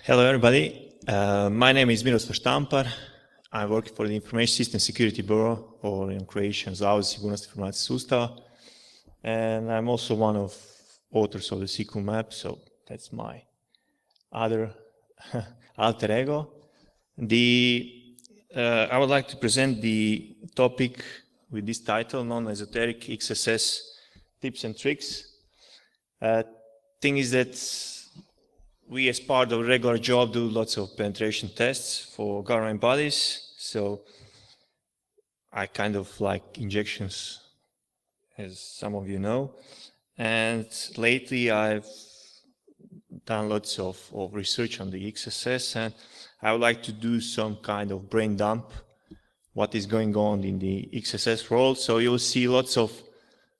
Hello everybody, my name is Miroslav Stampar. I work for the Information System Security Bureau, or in Croatian Zavod sigurnosti informacijskih sustava, and I'm also one of authors of the SQL map, so that's my other alter ego. I would like to present the topic with this title, known as Esoteric XSS tips and tricks. Thing is that we, as part of a regular job, do lots of penetration tests for government bodies. So I kind of like injections, as some of you know. And lately I've done lots of research on the XSS, and I would like to do some kind of brain dump, what is going on in the XSS world. So you'll see lots of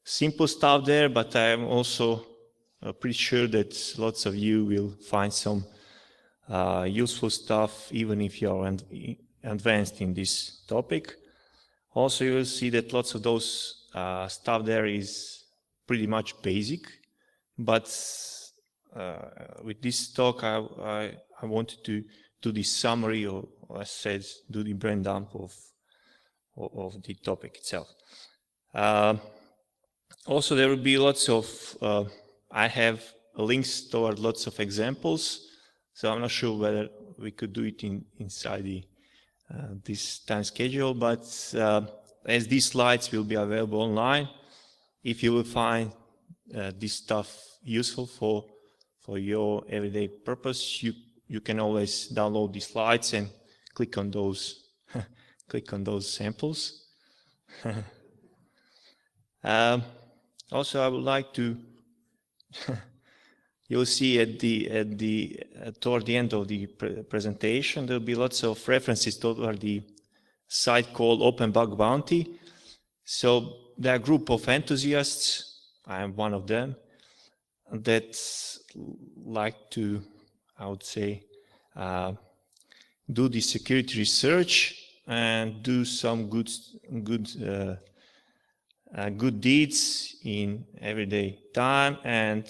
simple stuff there, but I'm also pretty sure that lots of you will find some useful stuff, even if you are advanced in this topic. Also, you will see that lots of those stuff there is pretty much basic, but with this talk, I wanted to do this summary, or as I said, do the brain dump of the topic itself. Also, there will be lots of I have links toward lots of examples, so I'm not sure whether we could do it inside this time schedule, but as these slides will be available online, if you will find this stuff useful for your everyday purpose, you can always download the slides and click on those click on those samples. Also, I would like to you'll see toward the end of the presentation, there'll be lots of references toward the site called Open Bug Bounty. So there are a group of enthusiasts, I am one of them, that like to, I would say, do the security research and do some good deeds in everyday time, and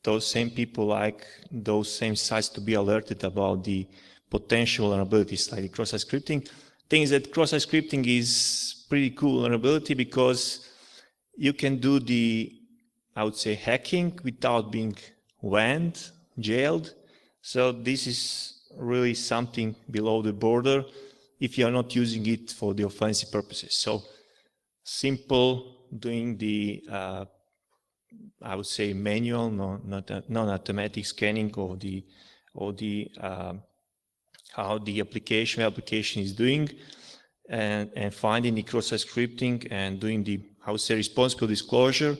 those same people like those same sites to be alerted about the potential vulnerabilities like cross-site scripting. Things that cross-site scripting is pretty cool vulnerability because you can do the, I would say, hacking without being banned, jailed. So this is really something below the border if you are not using it for the offensive purposes. So simple doing the, I would say, manual, non-automatic scanning of the how the application is doing, and finding the cross-site scripting and doing the, I would say, responsible disclosure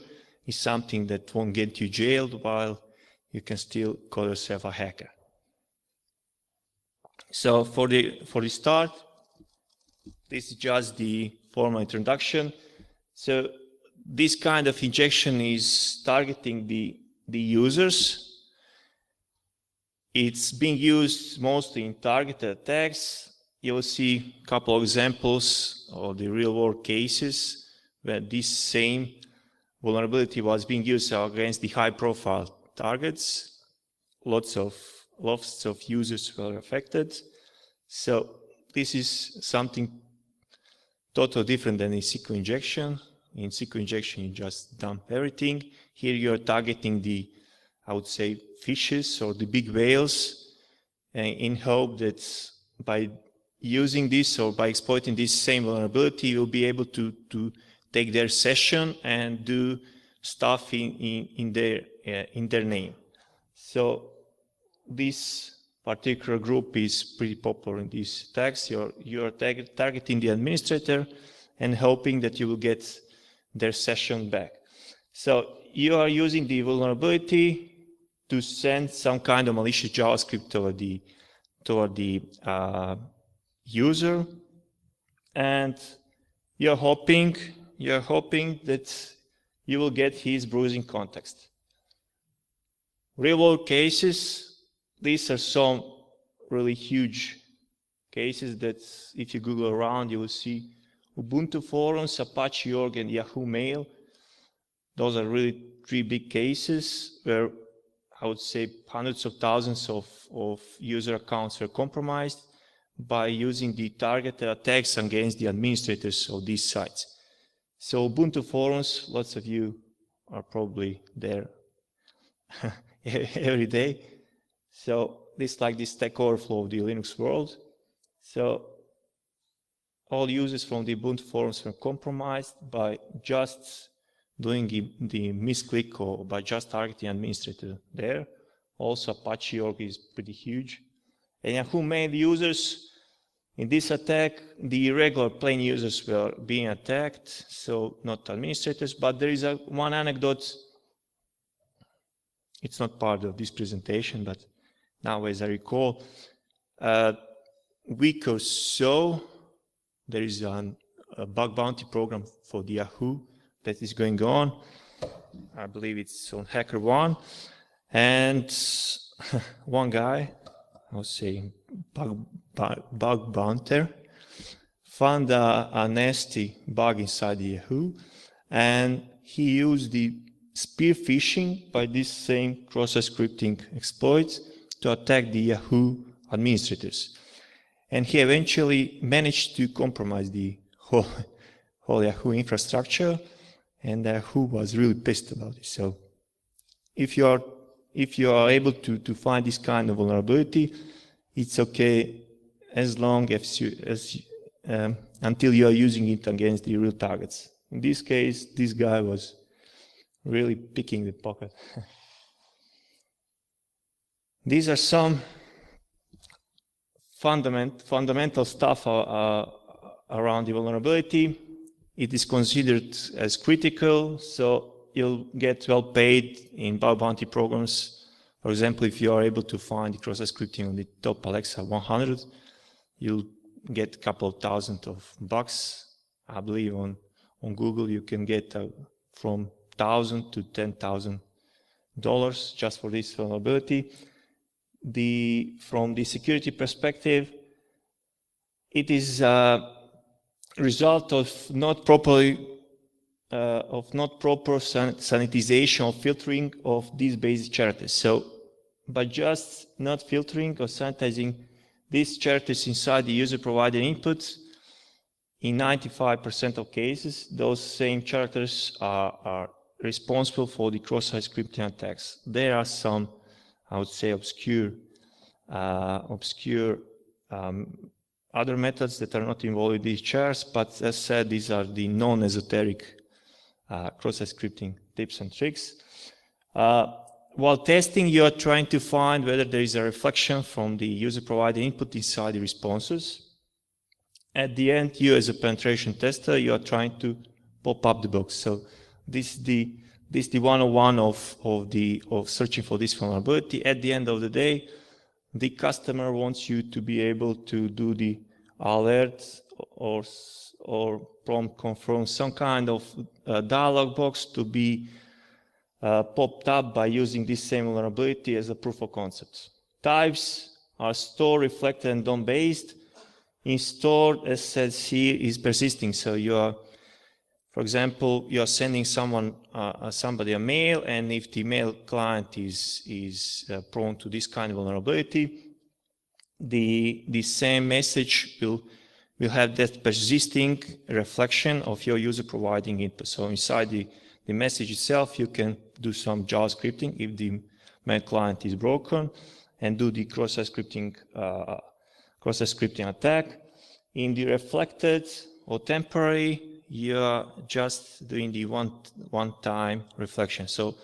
is something that won't get you jailed while you can still call yourself a hacker. So for the start, this is just the formal introduction. So this kind of injection is targeting the users. It's being used mostly in targeted attacks. You will see a couple of examples of the real-world cases where this same vulnerability was being used against the high-profile targets. Lots of users were affected. So this is something totally different than in SQL injection. In SQL injection, you just dump everything. Here you're targeting the, I would say, fishes or the big whales, in hope that by using this or by exploiting this same vulnerability, you'll be able to take their session and do stuff in their name. So this particular group is pretty popular in these attacks. You're targeting the administrator and hoping that you will get their session back. So you are using the vulnerability to send some kind of malicious JavaScript toward the user, and you're hoping that you will get his browsing context. Real-world cases. These are some really huge cases that if you Google around, you will see Ubuntu forums, Apache org, and Yahoo Mail. Those are really 3 big cases where I would say hundreds of thousands of user accounts were compromised by using the targeted attacks against the administrators of these sites. So Ubuntu forums, lots of you are probably there every day. So this like this Stack Overflow of the Linux world. So all users from the Ubuntu forums were compromised by just doing the misclick or by just targeting administrator there. Also Apache org is pretty huge. And who made users in this attack? The regular plain users were being attacked, so not administrators, but there is one anecdote. It's not part of this presentation, but now as I recall, a week or so, there is a bug bounty program for the Yahoo that is going on. I believe it's on HackerOne. And one guy, I would say bug bounter, found a nasty bug inside the Yahoo, and he used the spear phishing by this same cross-site scripting exploits to attack the Yahoo administrators. And he eventually managed to compromise the whole Yahoo infrastructure, and Yahoo was really pissed about it. So if you are able to find this kind of vulnerability, it's okay as long as until you are using it against the real targets. In this case, this guy was really picking the pocket. These are some fundamental stuff around the vulnerability. It is considered as critical, so you'll get well paid in bug bounty programs. For example, if you are able to find the cross-site scripting on the top Alexa 100, you'll get a couple of thousand of bucks. I believe on Google you can get from $1,000 to $10,000 just for this vulnerability. From the security perspective, it is a result of not proper sanitization or filtering of these basic characters. So by just not filtering or sanitizing these characters inside the user-provided inputs, in 95% of cases, those same characters are responsible for the cross-site scripting attacks. There are some, I would say, obscure other methods that are not involved in these chars, but as said, these are the non-esoteric cross-site scripting tips and tricks. While testing, you are trying to find whether there is a reflection from the user-provided input inside the responses. At the end, you as a penetration tester, you are trying to pop up the box. So this is the 101 of searching for this vulnerability. At the end of the day, the customer wants you to be able to do the alert or prompt confirm, some kind of dialog box to be popped up by using this same vulnerability as a proof of concept. Types are store, reflected, and DOM based. In store, as said here, is persisting. So you are, for example, you are sending somebody a mail, and if the mail client is prone to this kind of vulnerability, the same message will have that persisting reflection of your user providing input. So inside the message itself, you can do some JavaScripting if the mail client is broken, and do the cross-site scripting attack. In the reflected or temporary, you are just doing the one-time reflection. So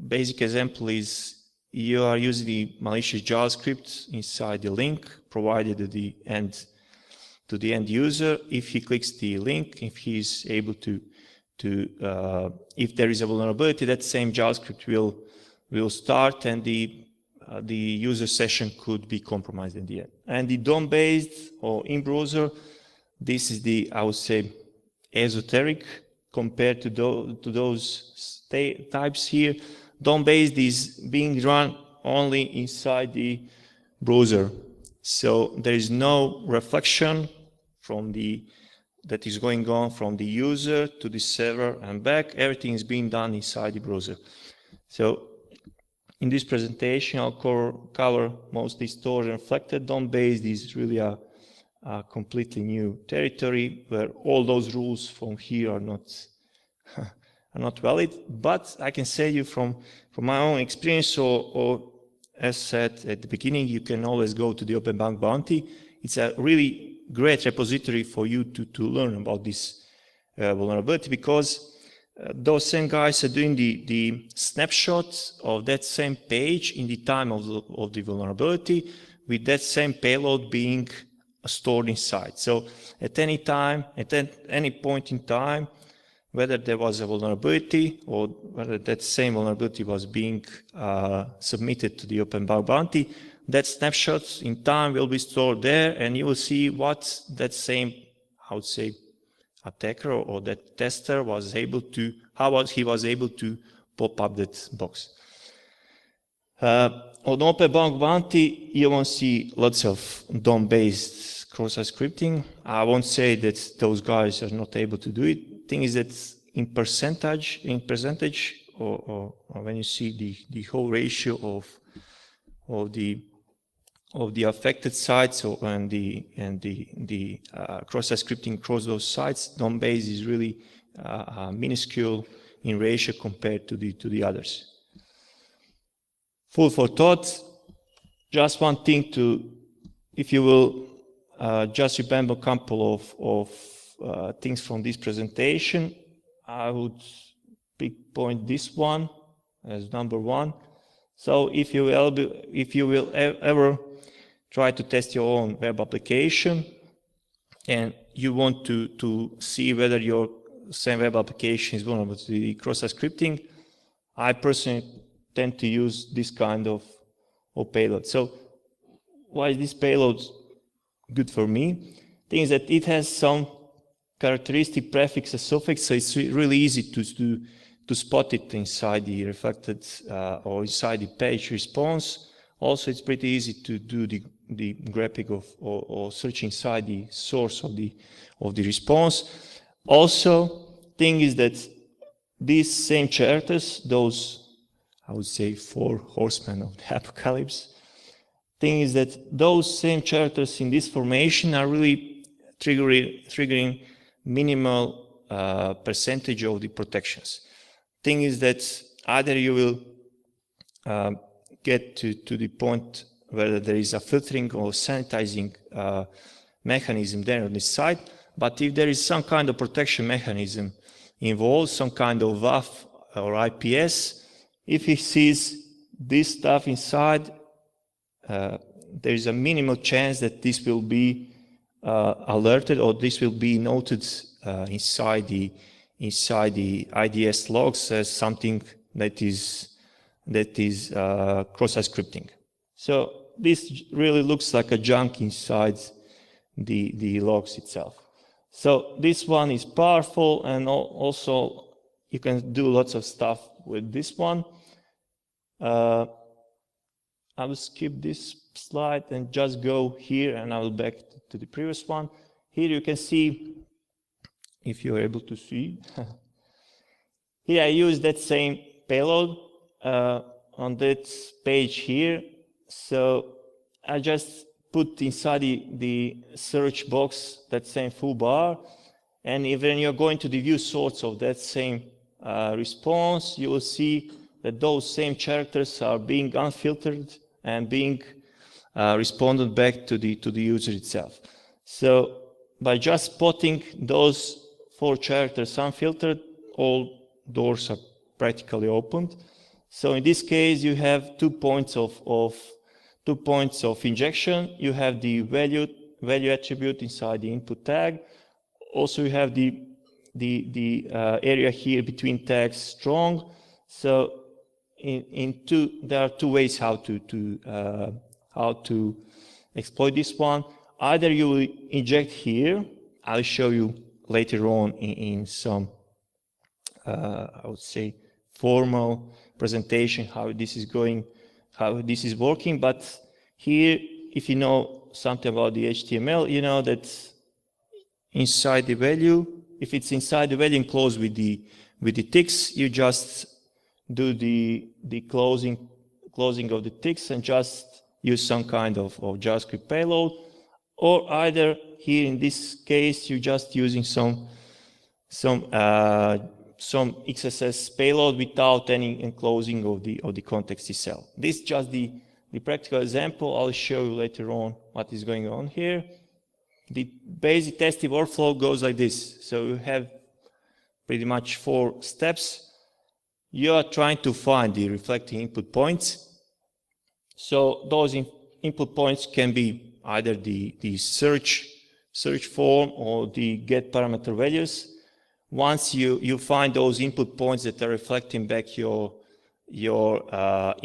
basic example is you are using the malicious JavaScript inside the link provided to the end user. If he clicks the link, if he is able to if there is a vulnerability, that same JavaScript will start, and the user session could be compromised in the end. And the DOM-based or in-browser, this is I would say, esoteric compared to those types here. DOM-based is being run only inside the browser. So there is no reflection that is going on from the user to the server and back. Everything is being done inside the browser. So In this presentation, I'll cover mostly stored and reflected DOM-based. This is really a completely new territory where all those rules from here are not valid. But I can say you from my own experience, or as said at the beginning, you can always go to the Open Bank Bounty. It's a really great repository for you to learn about this vulnerability, because those same guys are doing the snapshots of that same page in the time of the vulnerability, with that same payload being stored inside. So at any time, at any point in time, whether there was a vulnerability or whether that same vulnerability was being submitted to the Open Bank Bounty, that snapshot in time will be stored there, and you will see what that same, I would say, attacker or that tester was able to, how he was able to pop up that box. On Open Bank Bounty, you won't see lots of DOM-based cross-site scripting. I won't say that those guys are not able to do it. Thing is that in percentage, or when you see the whole ratio of the affected sites and the cross-site scripting across those sites, DOM-based is really minuscule in ratio compared to the others. Food for thought. Just one thing if you will, just remember a couple of things from this presentation. I would point this one as number one. So if you will ever try to test your own web application and you want to see whether your same web application is vulnerable to the cross-site scripting, I personally tend to use this kind of payload. So why is this payload good for me? The thing is that it has some characteristic prefix and suffix, so it's really easy to spot it inside the reflected or inside the page response. Also, it's pretty easy to do the graphic or search inside the source of the response. Also, thing is that these same characters, those, I would say, 4 horsemen of the apocalypse, thing is that those same characters in this formation are really triggering minimal percentage of the protections. Thing is that either you will get to the point where there is a filtering or sanitizing mechanism there on this side, but if there is some kind of protection mechanism involved, some kind of WAF or IPS, if he sees this stuff inside, there is a minimal chance that this will be alerted or this will be noted inside the IDS logs as something that is cross-site scripting. So this really looks like a junk inside the logs itself. So this one is powerful, and also you can do lots of stuff with this one. I will skip this slide and just go here, and I will back to the previous one. Here you can see, if you're able to see, here I use that same payload on that page here. So I just put inside the search box that same full bar, and when you're going to the view source of that same response, you will see that those same characters are being unfiltered and being responded back to the user itself. So by just spotting those 4 characters unfiltered, all doors are practically opened. So in this case, you have 2 points of injection. You have the value attribute inside the input tag. Also, you have the area here between tags strong. So there are 2 ways how to exploit this one. Either you will inject here. I'll show you later on in some, I would say, formal presentation how this is going, how this is working. But here, if you know something about the HTML, you know that inside the value, if it's inside the value enclosed with the ticks, you just do the closing closing of the ticks and just use some kind of JavaScript payload, or either here in this case you're just using some XSS payload without any enclosing of the context itself. This is just the practical example. I'll show you later on what is going on here. The basic testing workflow goes like this. So you have pretty much 4 steps. You are trying to find the reflecting input points. So those input points can be either the search form or the get parameter values. Once you find those input points that are reflecting back your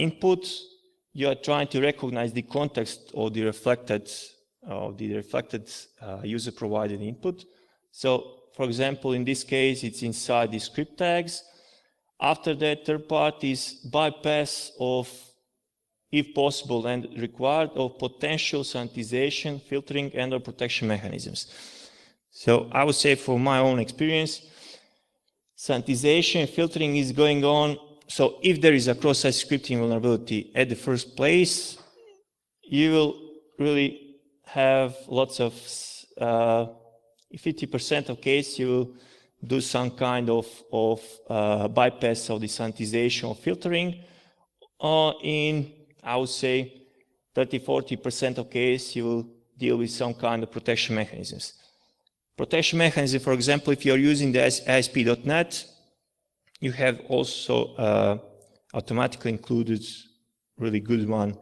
input, you are trying to recognize the context of the reflected user provided input. So for example, in this case, it's inside the script tags. After that, third part is bypass of, if possible and required, of potential sanitization, filtering, and/or protection mechanisms. So I would say, from my own experience, sanitization, filtering is going on. So if there is a cross-site scripting vulnerability at the first place, you will really have lots of, 50% of case, you will do some kind of bypass of the sanitization or filtering. In, I would say, 30–40% of case, you will deal with some kind of protection mechanisms. Protection mechanism, for example, if you're using the ASP.NET, you have also automatically included really good one,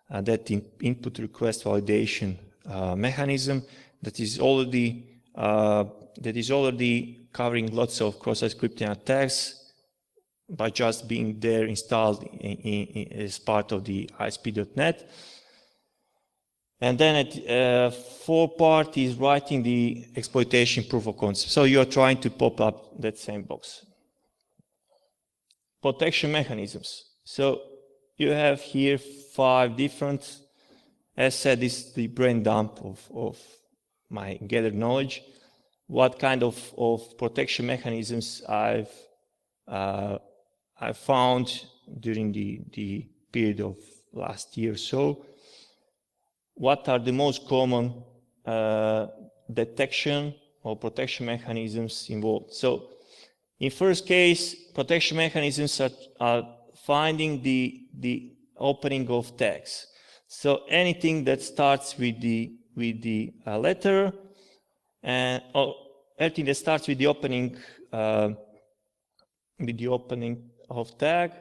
that input request validation mechanism that is already covering lots of cross-site scripting attacks by just being there installed as part of the ASP.NET. And then at 4 part is writing the exploitation proof of concept. So you're trying to pop up that same box. Protection mechanisms. So you have here 5 different. As said, this is the brain dump of my gathered knowledge. What kind of protection mechanisms I've found during the period of last year or so. What are the most common detection or protection mechanisms involved? So in first case, protection mechanisms are finding the opening of tags. So anything that starts with the letter, or anything that starts with the opening of tag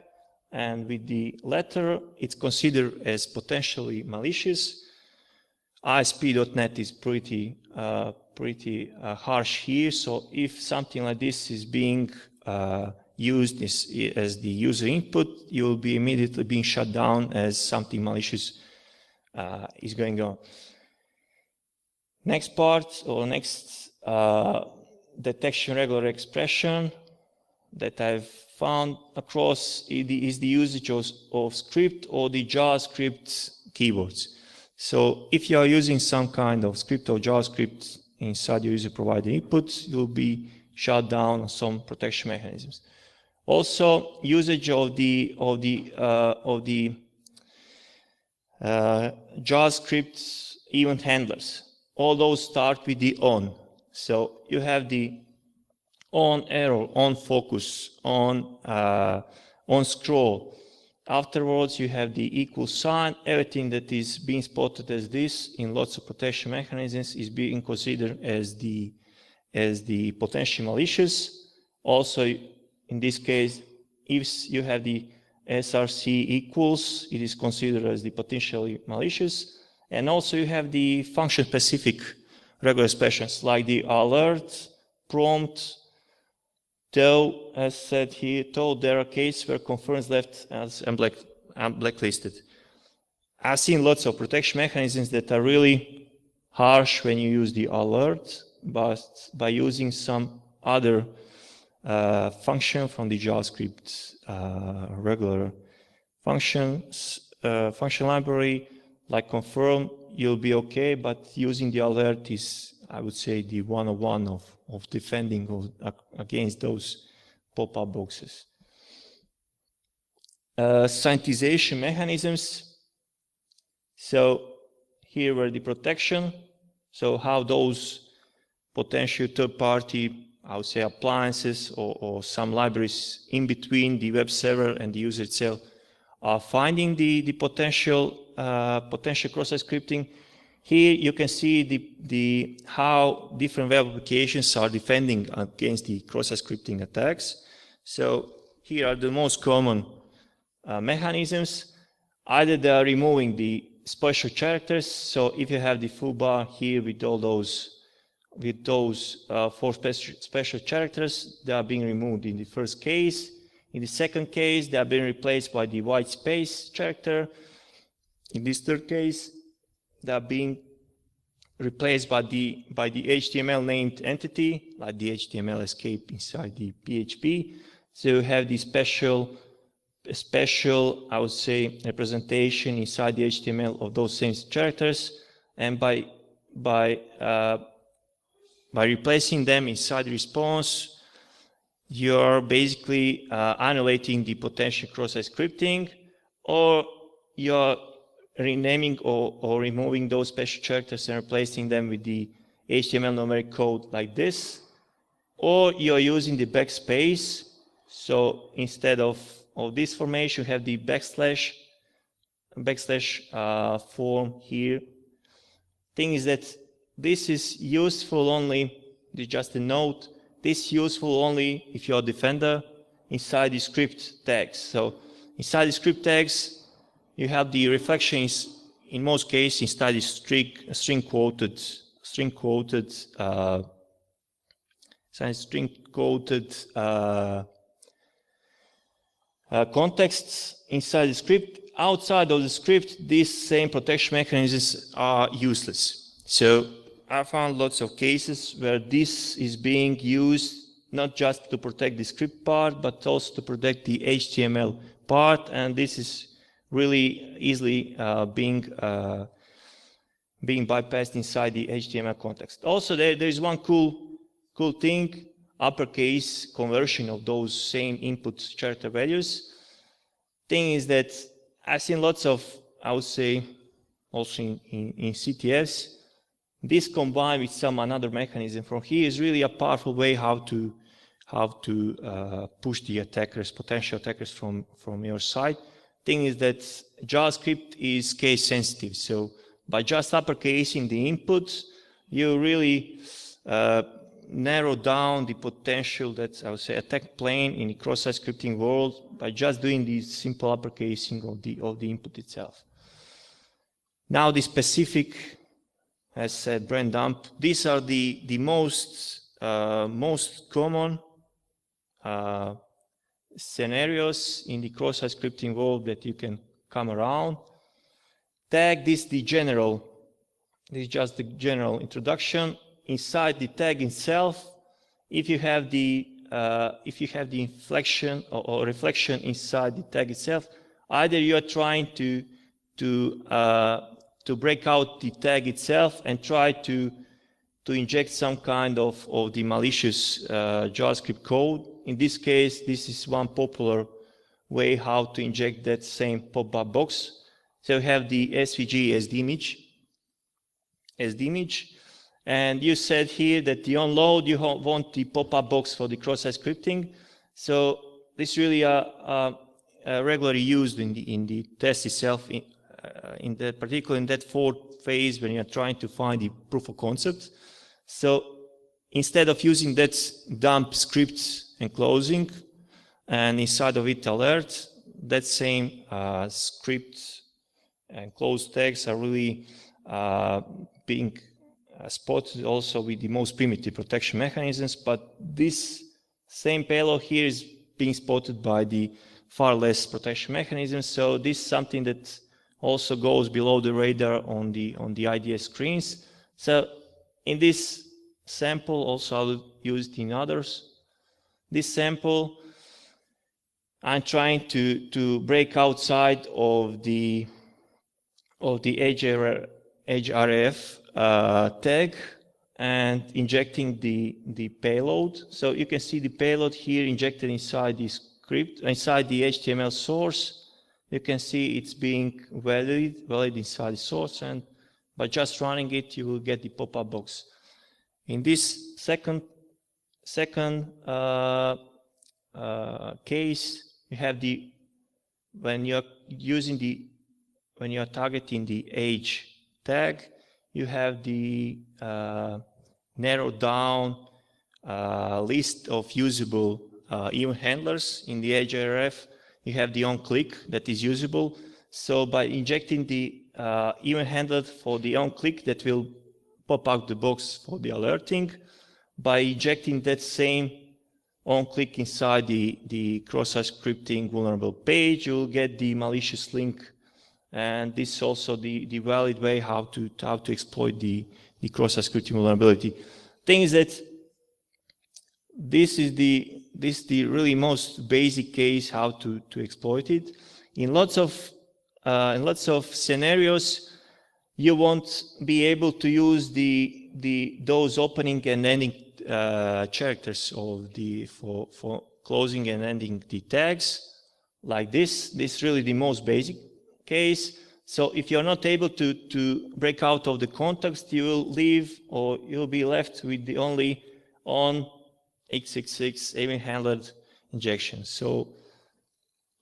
and with the letter, it's considered as potentially malicious. ASP.NET is pretty harsh here. So if something like this is being used as the user input, you will be immediately being shut down as something malicious is going on. Next part, or next detection regular expression that I've found across is the usage of script or the JavaScript keywords. So if you are using some kind of script or JavaScript inside your user provided input, you'll be shut down on some protection mechanisms. Also, usage of the JavaScript event handlers. All those start with the on. So you have the on arrow, on focus, on scroll. Afterwards, you have the equal sign. Everything that is being spotted as this in lots of protection mechanisms is being considered as the potentially malicious. Also, in this case, if you have the src equals, it is considered as the potentially malicious. And also you have the function-specific regular expressions like the alert, prompt, though, as said here, though there are cases where confirms left as blacklisted. I've seen lots of protection mechanisms that are really harsh when you use the alert, but by using some other function from the JavaScript regular function library, like confirm, you'll be okay, but using the alert is, I would say, the 101 of defending against those pop-up boxes. sanitization mechanisms. So here were the protection. So how those potential third-party, I would say, appliances or some libraries in between the web server and the user itself are finding the potential cross-site scripting. Here you can see how different web applications are defending against the cross-site scripting attacks. So here are the most common mechanisms. Either they are removing the special characters. So if you have the full bar here with all those 4 special characters, they are being removed in the first case. In the second case, they are being replaced by the white space character. In this third case, they are being replaced by the HTML named entity, like the HTML escape inside the PHP. So you have the special, I would say, representation inside the HTML of those same characters, and by replacing them inside the response, you're basically annihilating the potential cross-site scripting, or you're renaming or removing those special characters and replacing them with the HTML numeric code like this, or you're using the backspace. So instead of this formation, you have the backslash form here. Thing is that this is useful only, just a note, this is useful only if you're a defender inside the script tags. So inside the script tags, you have the reflections, in most cases, inside the string quoted contexts inside the script. Outside of the script, these same protection mechanisms are useless. So I found lots of cases where this is being used not just to protect the script part, but also to protect the HTML part, and this is really easily being bypassed inside the HTML context. Also, there is one cool thing: uppercase conversion of those same input character values. Thing is that I've seen lots of, I would say, also in CTFs. This combined with some another mechanism from here is really a powerful way how to push the attackers, potential attackers from your side. Thing is that JavaScript is case sensitive, so by just uppercasing the input, you really narrow down the potential that I would say attack plane in the cross-site scripting world by just doing this simple uppercasing of the input itself. Now the specific, as said, brand dump. These are the most common scenarios in the cross-site scripting world that you can come around. Tag, this is just the general introduction. Inside the tag itself, if you have the inflection or reflection inside the tag itself, either you are trying to break out the tag itself and try to inject some kind of the malicious JavaScript code. In this case, this is one popular way how to inject that same pop-up box. So you have the SVG as the image, and you said here that the onload you want the pop-up box for the cross-site scripting. So this really regularly used in the test itself, particularly in that fourth phase when you're trying to find the proof of concept. So instead of using that dump script enclosing and inside of it alert, that same script and closed tags are really being spotted also with the most primitive protection mechanisms, but this same payload here is being spotted by the far less protection mechanisms. So this is something that also goes below the radar on the IDS screens. So in this sample, also I'll use it in others. This sample, I'm trying to break outside of the href tag and injecting the payload. So you can see the payload here injected inside the script, inside the HTML source. you can see it's being valid inside the source, and by just running it, you will get the pop-up box. In this second case, you have when you're targeting the age tag, you have the narrowed down list of usable event handlers. In the age RF, you have the on-click that is usable. So by injecting the event handler for the on-click, that will pop out the box for the alerting. By injecting that same on-click inside the cross-site scripting vulnerable page, you will get the malicious link. And this is also the valid way how to exploit the cross-site scripting vulnerability. Thing is that this is the really most basic case how to exploit it. In lots of scenarios, you won't be able to use those opening and ending characters for closing and ending the tags like this. This is really the most basic case. So if you're not able to break out of the context, you will leave, or you'll be left with the only on XXX event handled injection. So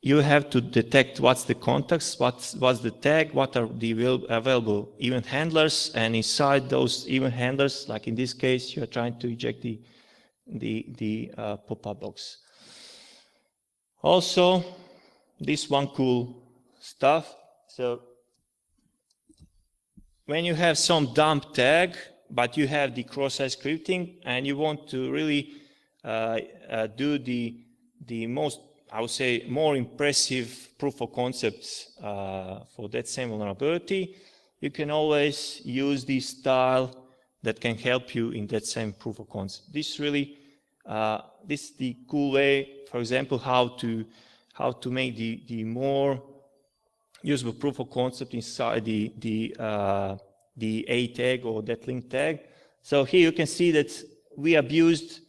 you have to detect what's the context, what's the tag, what are the available event handlers, and inside those event handlers, like in this case, you are trying to inject the pop-up box. Also, this one cool stuff. So when you have some dump tag, but you have the cross-site scripting, and you want to really do the most, I would say, more impressive proof of concepts for that same vulnerability, you can always use this style that can help you in that same proof of concept. This really, this is the cool way, for example, how to make the more usable proof of concept inside the A tag or that link tag. So here you can see that we abused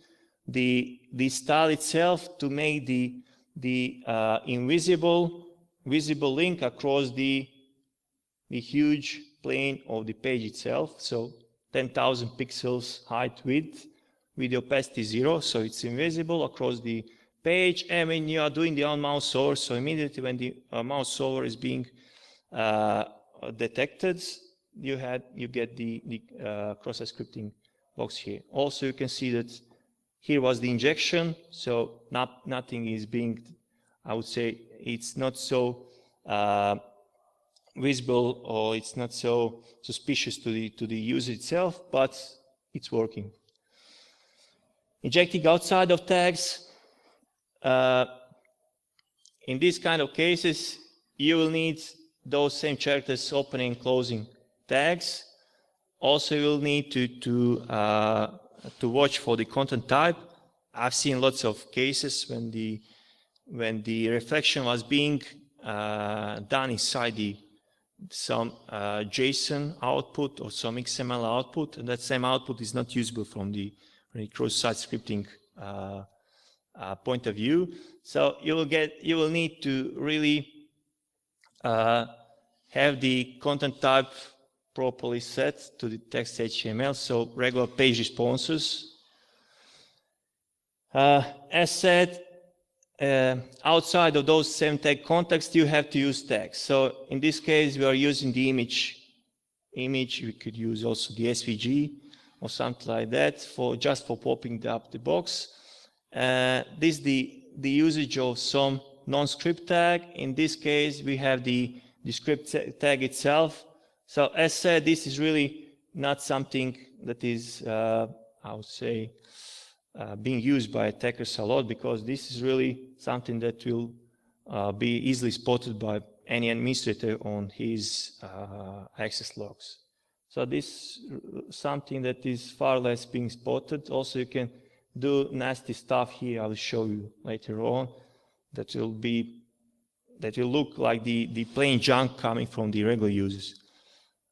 the style itself to make the visible link across the huge plane of the page itself. So 10,000 pixels height width with the opacity 0, so it's invisible across the page. And when you are doing the on-mouse over, so immediately when the mouse over is being detected, you get the cross-site scripting box here. Also, you can see that here was the injection, so nothing is being, I would say, it's not so visible, or it's not so suspicious to the user itself, but it's working. Injecting outside of tags. In these kind of cases, you will need those same characters opening and closing tags. Also, you will need to watch for the content type. I've seen lots of cases when the reflection was being done inside some JSON output or some XML output, and that same output is not usable from the cross-site scripting point of view. So you will need to really have the content type properly set to the text HTML, so regular page responses. As said, outside of those same tag contexts, you have to use tags. So in this case, we are using the image. We could use also the SVG or something like that just for popping up the box. This is the usage of some non-script tag. In this case, we have the script tag itself. So as said, this is really not something that is, I would say, being used by attackers a lot, because this is really something that will be easily spotted by any administrator on his access logs. So this is something that is far less being spotted. Also, you can do nasty stuff here. I will show you later on. That will look like the plain junk coming from the regular users.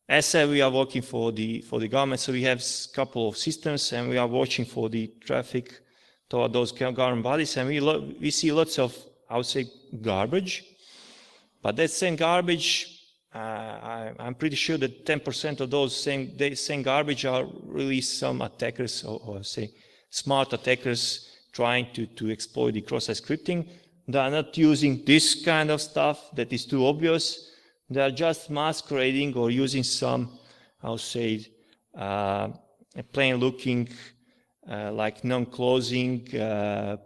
As said, we are working for the government, so we have a couple of systems, and we are watching for the traffic toward those government bodies, and we see lots of, I would say, garbage. But that same garbage, I'm pretty sure that 10% of those same garbage are really some attackers, or say smart attackers trying to exploit the cross-site scripting. They are not using this kind of stuff that is too obvious. They are just masquerading or using some, I'll say, plain looking like non-closing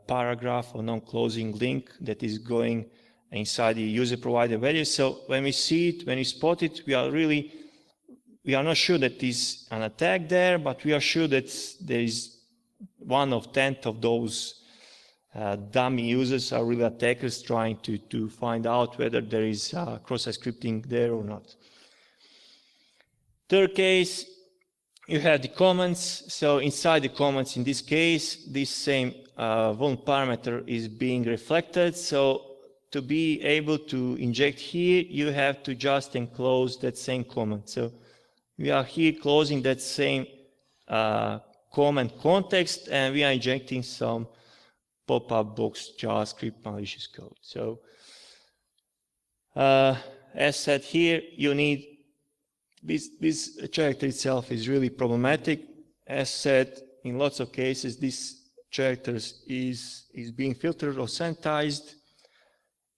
paragraph or non-closing link that is going inside the user provided value. So when we see it, when we spot it, we are not sure that is an attack there, but we are sure that there is 1 of 10 of those dummy users are really attackers trying to find out whether there is cross-site scripting there or not. Third case, you have the comments. So inside the comments, in this case, this same vuln parameter is being reflected. So to be able to inject here, you have to just enclose that same comment. So we are here closing that same comment context, and we are injecting some pop-up box JavaScript malicious code. So as said here, you need this character itself is really problematic. As said, in lots of cases, this character is being filtered or sanitized.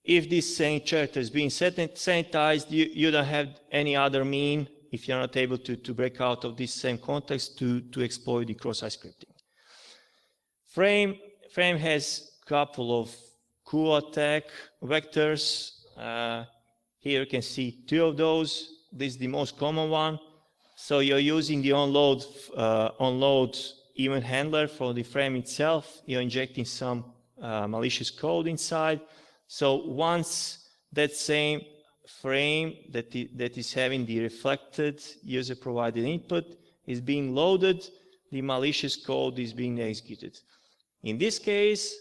If this same character is being sanitized, you don't have any other mean, if you're not able to break out of this same context, to exploit the cross-site scripting. Frame has a couple of cool attack vectors. Here you can see 2 of those. This is the most common one. So you're using the onload event handler for the frame itself. You're injecting some malicious code inside. So once that same frame that is having the reflected user provided input is being loaded, the malicious code is being executed. In this case,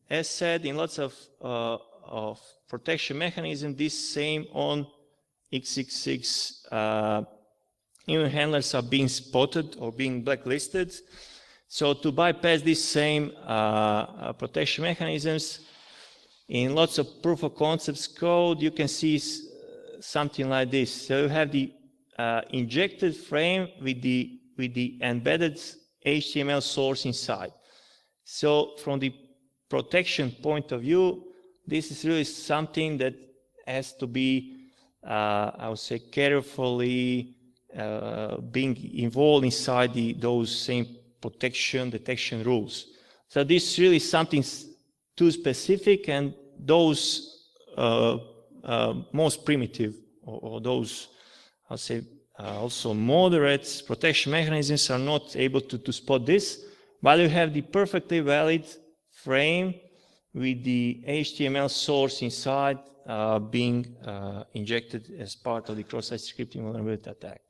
as said, in lots of protection mechanisms, this same on x66 event handlers are being spotted or being blacklisted. So to bypass this same protection mechanisms, in lots of proof of concepts code, you can see something like this. So you have the injected frame with the embedded HTML source inside. So from the protection point of view, this is really something that has to be, I would say, carefully being involved inside those same detection rules. So this is really something too specific, and those most primitive or those, I'll say, also moderate protection mechanisms are not able to spot this, while you have the perfectly valid frame with the HTML source inside being injected as part of the cross-site scripting vulnerability attack.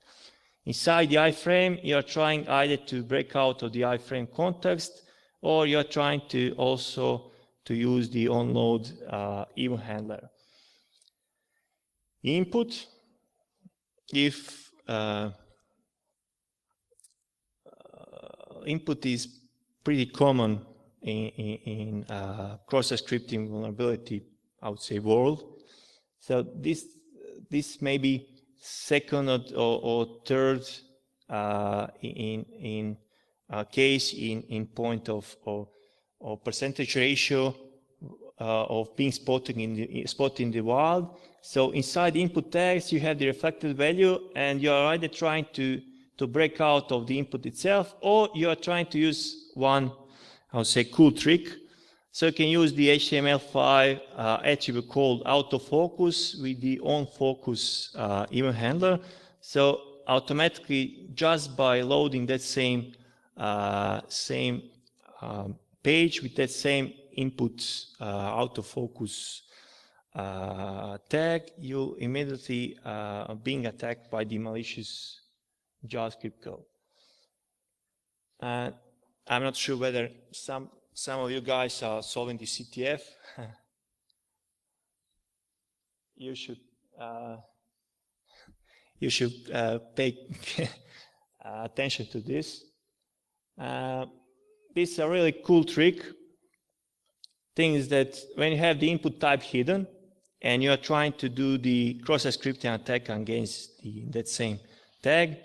Inside the iframe, you are trying either to break out of the iframe context, or you are trying to also to use the onload event handler. Input, if input is pretty common in cross-site scripting vulnerability, I would say, world. So this may be second or third in case in point of percentage ratio of being spotted in the wild. So inside the input tags, you have the reflected value, and you are either trying to break out of the input itself, or you are trying to use one, I would say, cool trick. So you can use the HTML5 attribute called autofocus with the onFocus event handler. So automatically, just by loading that same page with that same input autofocus tag, you immediately being attacked by the malicious JavaScript code. And I'm not sure whether some of you guys are solving the CTF. You should pay attention to this. This is a really cool trick. Thing is that when you have the input type hidden and you are trying to do the cross-site scripting attack against that same tag. A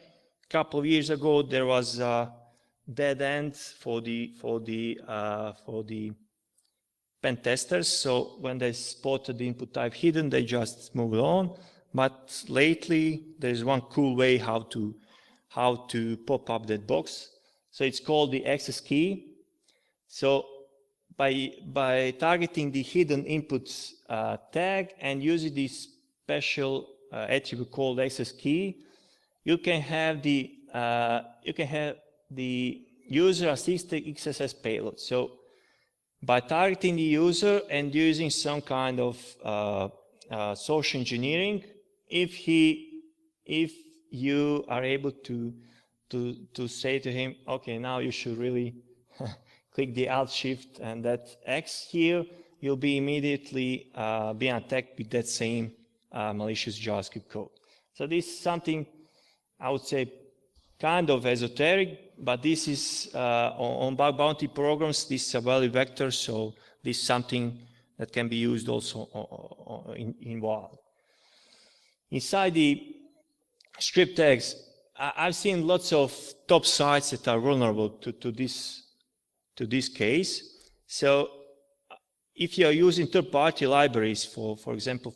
couple of years ago, there was a dead end for the pen testers. So when they spotted the input type hidden, they just moved on. But lately, there's one cool way how to pop up that box. So it's called the XSS key. So by targeting the hidden inputs tag and using this special attribute called XSS key, you can have the user-assisted XSS payload. So by targeting the user and using some kind of social engineering, if you are able to say to him, okay, now you should really click the Alt Shift and that X here, you'll be immediately being attacked with that same malicious JavaScript code. So this is something I would say kind of esoteric, but this is on bug bounty programs, this is a valid vector, so this is something that can be used also in WAL. Inside the script tags, I've seen lots of top sites that are vulnerable to this case. So if you are using third-party libraries for example,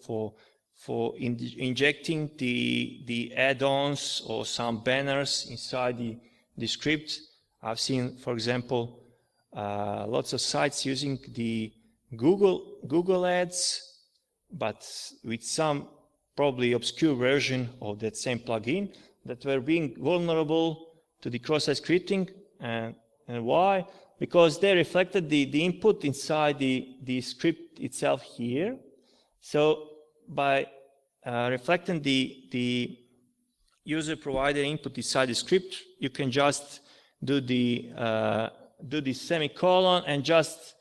for injecting the add-ons or some banners inside the script, I've seen, for example, lots of sites using the Google Ads, but with some probably obscure version of that same plugin that were being vulnerable to the cross-site scripting. And why? Because they reflected the input inside the script itself here. So by reflecting the user provider input inside the script, you can just do the semicolon and just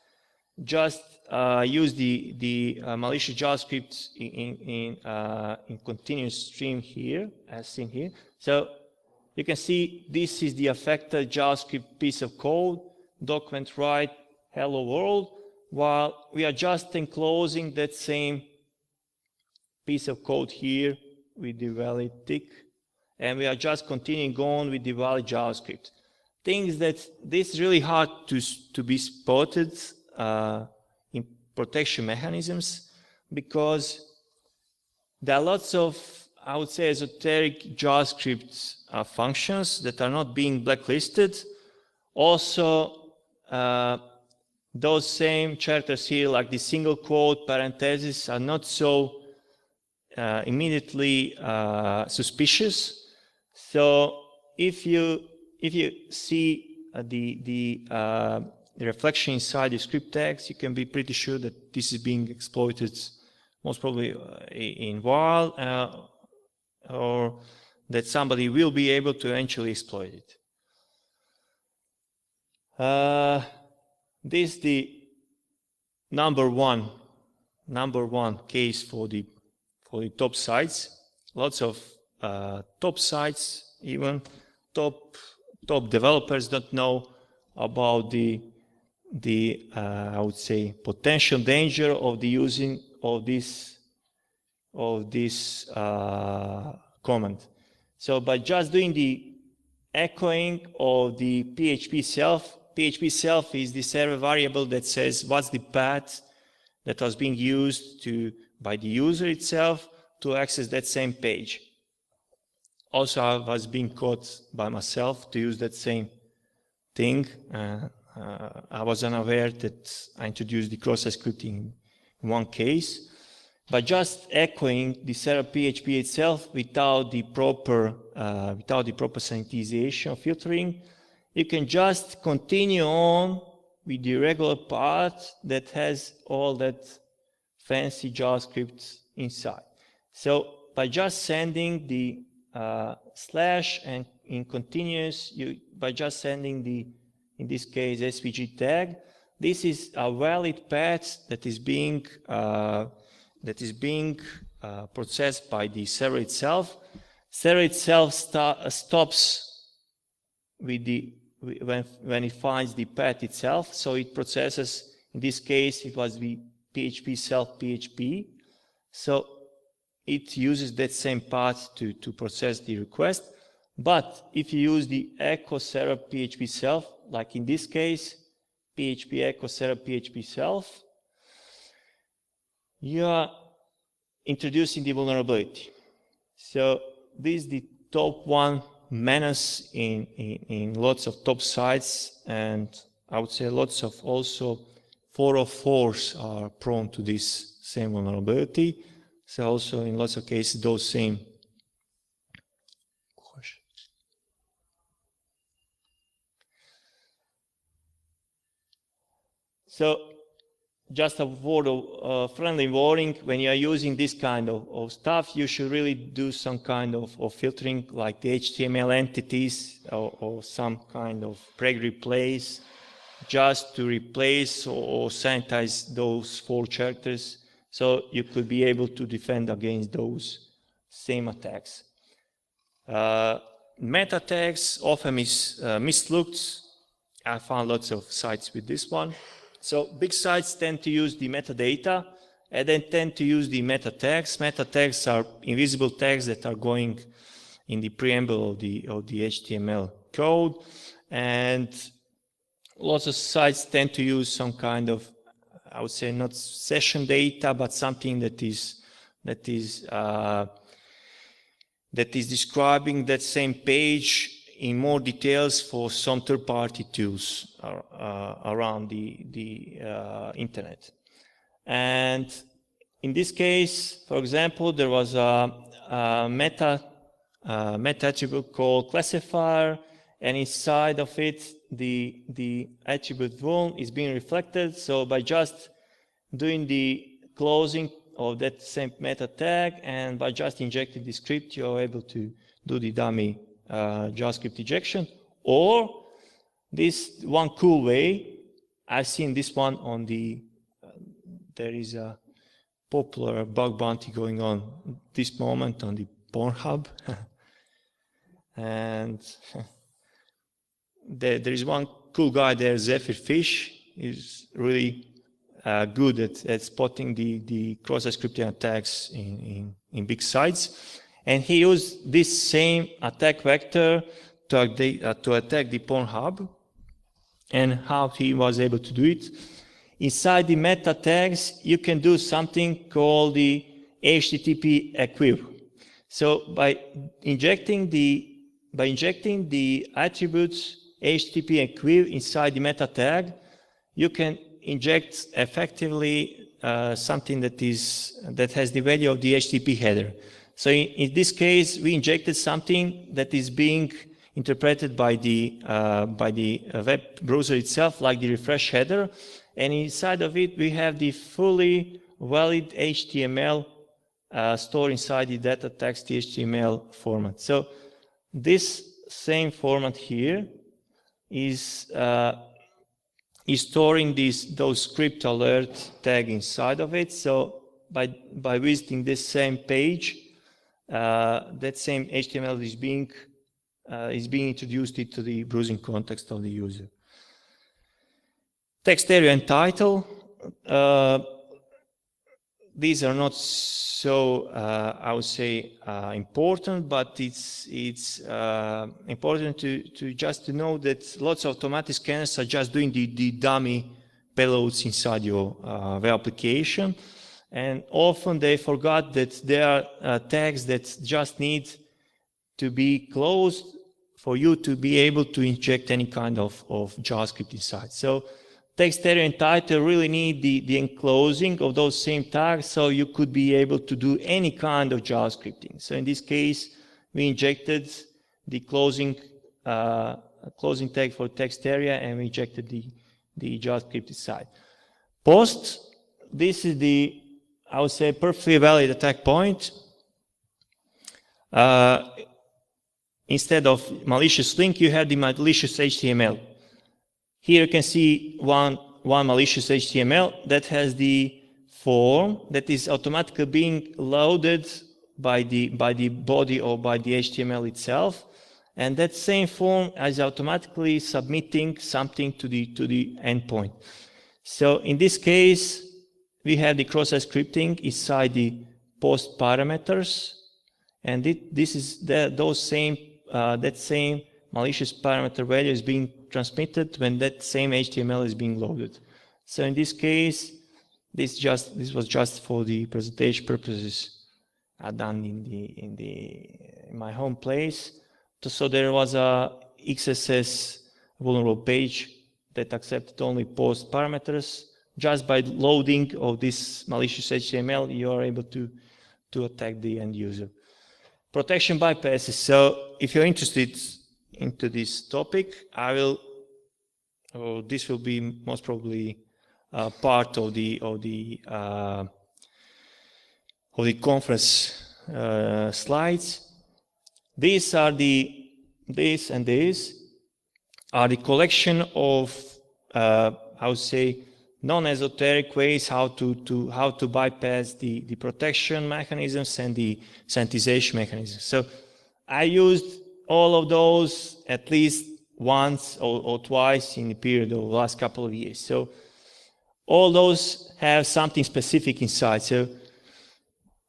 use the malicious JavaScript in continuous stream here, as seen here. So you can see this is the affected JavaScript piece of code, document write hello world, while we are just enclosing that same piece of code here with the valid tick, and we are just continuing on with the valid JavaScript. Things that this is really hard to be spotted in protection mechanisms, because there are lots of, I would say, esoteric JavaScript functions that are not being blacklisted. Also, those same characters here, like the single quote, parentheses, are not so immediately suspicious. So if you see the reflection inside the script tags, you can be pretty sure that this is being exploited, most probably in WAL, or that somebody will be able to eventually exploit it. This is the number one case for the top sites. Lots of top sites, even top developers don't know about the I would say potential danger of the using of this comment. So by just doing the echoing of the PHP self is the server variable that says what's the path that was being used by the user itself to access that same page. Also, I was being caught by myself to use that same thing. I was unaware that I introduced the cross-site scripting in one case. By just echoing the server PHP itself without the proper sanitization filtering, you can just continue on with the regular path that has all that fancy JavaScript inside. So by just sending the slash and in continuous, by just sending the, in this case, SVG tag, this is a valid path that is being processed by the server itself. Server itself stops with when it finds the path itself, so it processes. In this case, it was the PHP self PHP. So it uses that same path to process the request. But if you use the echo setup PHP self, like in this case, PHP echo setup PHP self, you are introducing the vulnerability. So this is the top one menace in lots of top sites, and I would say lots of also 404s are prone to this same vulnerability. So also in lots of cases those same questions. So just a word of friendly warning: when you are using this kind of stuff, you should really do some kind of filtering, like the HTML entities or some kind of preg replace, just to replace or sanitize those 4 characters, so you could be able to defend against those same attacks. Meta tags often is mislooked. I found lots of sites with this one. So big sites tend to use the metadata and then tend to use the meta tags. Meta tags are invisible tags that are going in the preamble of the HTML code, and lots of sites tend to use some kind of, I would say, not session data, but something that is describing that same page in more details for some third-party tools around the internet. And in this case, for example, there was a meta attribute called classifier, and inside of it, the attribute vuln is being reflected. So by just doing the closing of that same meta tag and by just injecting the script, you're able to do the dummy JavaScript injection. Or this one cool way, I've seen this one on the, there is a popular bug bounty going on this moment on the Pornhub. And there is one cool guy there, Zephyr Fish. He's really good at spotting the cross-site scripting attacks in big sites. And he used this same attack vector to attack the Pornhub. And how he was able to do it. Inside the meta tags, you can do something called the HTTP equiv. So by injecting the attributes HTTP equiv inside the meta tag, you can inject effectively something that has the value of the HTTP header. So in this case, we injected something that is being interpreted by the web browser itself, like the refresh header, and inside of it we have the fully valid HTML stored inside the data text HTML format. So this same format here is storing those script alert tag inside of it. So by visiting this same page, that same HTML is being introduced into the browsing context of the user. Text area and title. These are not so, I would say, important, but it's important to just to know that lots of automatic scanners are just doing the dummy payloads inside your web application. And often they forgot that there are tags that just need to be closed for you to be able to inject any kind of JavaScript inside. So text area and title really need the enclosing of those same tags, so you could be able to do any kind of JavaScripting. So in this case, we injected the closing tag for text area, and we injected the JavaScript inside. Post, this is the, I would say, perfectly valid attack point. Instead of malicious link, you have the malicious HTML. Here you can see one malicious HTML that has the form that is automatically being loaded by the body or by the HTML itself, and that same form is automatically submitting something to the endpoint. So in this case, we have the cross-site scripting inside the post parameters, and this is that same malicious parameter value is being transmitted when that same HTML is being loaded. So in this case, this was just for the presentation purposes done in my home place. So there was a XSS vulnerable page that accepted only post parameters. Just by loading of this malicious HTML, you are able to attack the end user. Protection bypasses. So if you're interested into this topic, this will be most probably part of the conference slides. These are the collection of I would say non-esoteric ways how to bypass the protection mechanisms and the sanitization mechanisms. So I used all of those at least once or twice in the period of the last couple of years. So all those have something specific inside. So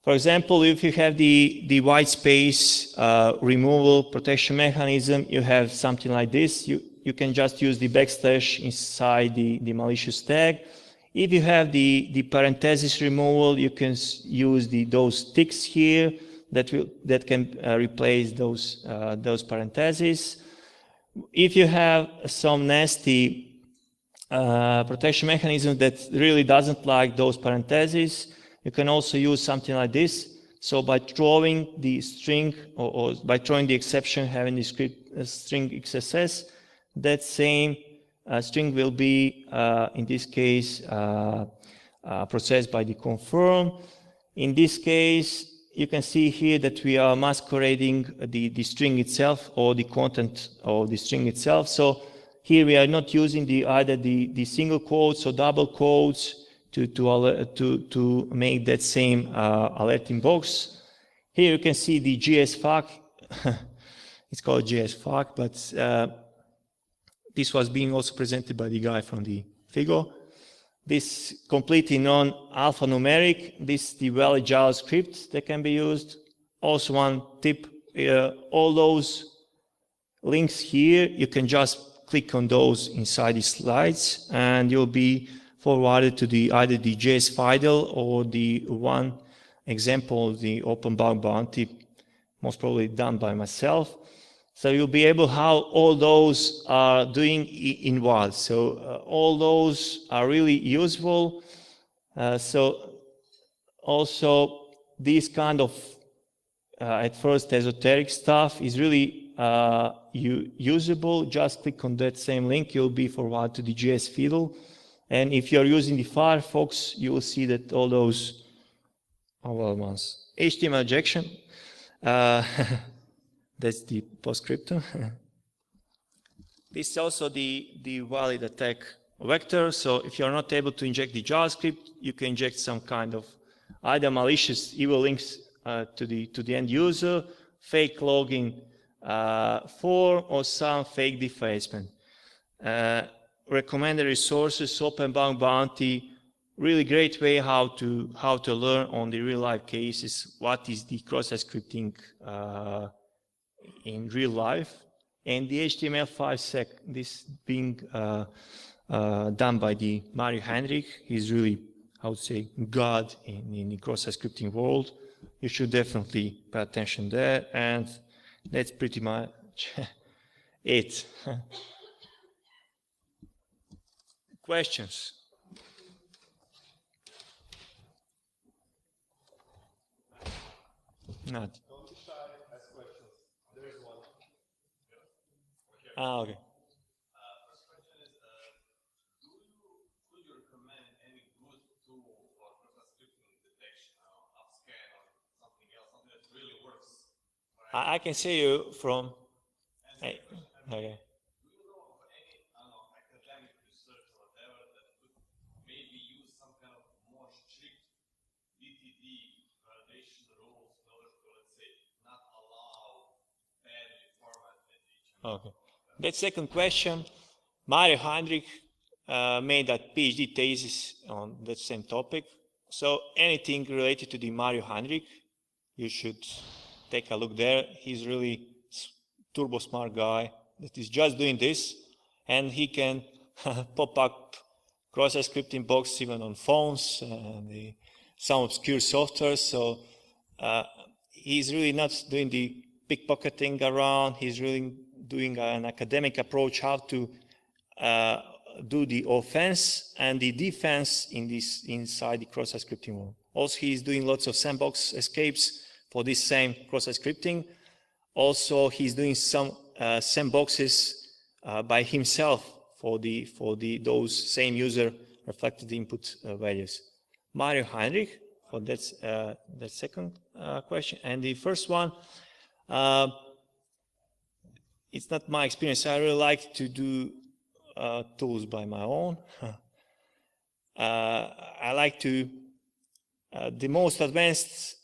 for example, if you have the white space removal protection mechanism, you have something like this. You can just use the backslash inside the malicious tag. If you have the parenthesis removal, you can use those ticks here that can replace those parentheses. If you have some nasty protection mechanism that really doesn't like those parentheses, you can also use something like this. So by throwing the string or by throwing the exception having the script string XSS, that same string will be, in this case, processed by the confirm. In this case, you can see here that we are masquerading the string itself or the content of the string itself. So here we are not using either the single quotes or double quotes to make that same alerting box. Here you can see the GSFAQ. It's called GSFAQ, but this was being also presented by the guy from the FIGO. This completely non-alphanumeric. This is the valid JavaScript that can be used. Also one tip, all those links here, you can just click on those inside the slides and you'll be forwarded to either the JS file or the one example, the open bug bounty, most probably done by myself. So you'll be able how all those are doing in while. So all those are really useful. So also this kind of at first esoteric stuff is really usable. Just click on that same link, you'll be forwarded to the JS fiddle. And if you're using the Firefox, you will see that all those ones. HTML injection. That's the postscriptum. This is also the valid attack vector. So if you're not able to inject the JavaScript, you can inject some kind of either malicious evil links to the end user, fake login form, or some fake defacement. Recommended resources, open bug bounty, really great way how to learn on the real life cases what is the cross-site scripting in real life, and the HTML5 sec, this being done by the Mario Heinrich. He's really, I would say, God in the cross-site scripting world. You should definitely pay attention there, and that's pretty much it. Questions? Not. Don't be shy, ask questions. There is one. Okay. First question is, would you recommend any good tool for cross-site scripting detection, upscan or something else, something that really works? I can see you from. Hey, okay. Do you know of any academic research or whatever that could maybe use some kind of more strict DTD validation rules in order to, let's say, not allow badly formatted HTML? Okay. That second question, Mario Heinrich made a PhD thesis on that same topic. So anything related to the Mario Heinrich, you should take a look there. He's really turbo smart guy that is just doing this, and he can pop up cross-site scripting box even on phones and some obscure software. So he's really not doing the pickpocketing around. He's really doing an academic approach how to do the offense and the defense inside the cross-site scripting world. Also, he's doing lots of sandbox escapes for this same cross-site scripting. Also, he's doing some sandboxes by himself for those same user reflected input values. Mario Heinrich, for that's the second question, and the first one. It's not my experience. I really like to do tools by my own. I like to the most advanced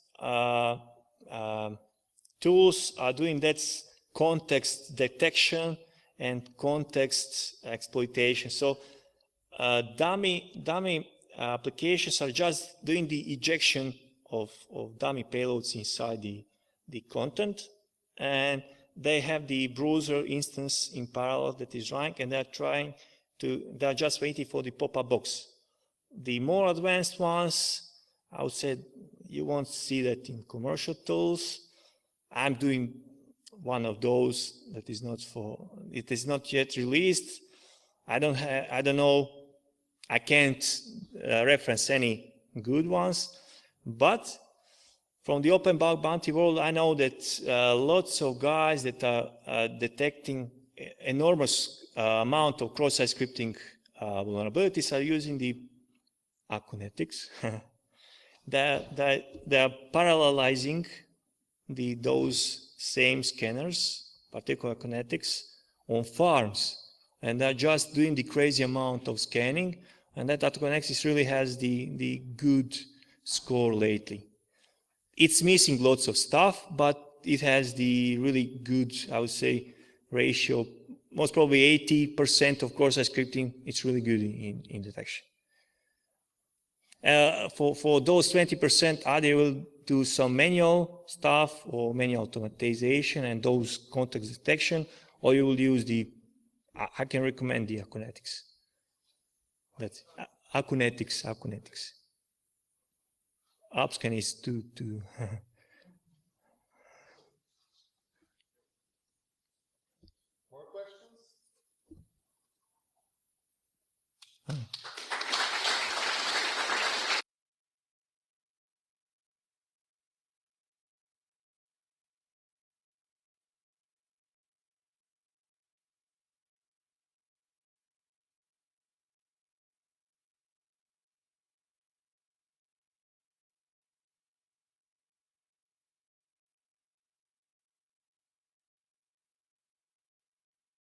tools are doing that's context detection and context exploitation. So dummy applications are just doing the ejection of dummy payloads inside the content, and they have the browser instance in parallel that is running, and they're just waiting for the pop-up box. The more advanced ones, I would say you won't see that in commercial tools. I'm doing one of those that is it is not yet released. I don't know, I can't reference any good ones, but from the open bug bounty world, I know that lots of guys that are detecting enormous amount of cross-site scripting vulnerabilities are using the Akunetics. They're parallelizing those same scanners, particular Akunetics, on farms, and they're just doing the crazy amount of scanning, and that Akunetics really has the good score lately. It's missing lots of stuff, but it has the really good, I would say, ratio. Most probably 80% of cross-site scripting, it's really good in detection. For those 20%, they will do some manual stuff or manual automatization and those context detection, or you will use I can recommend the Akunetics. That's Akunetics. Upscan is too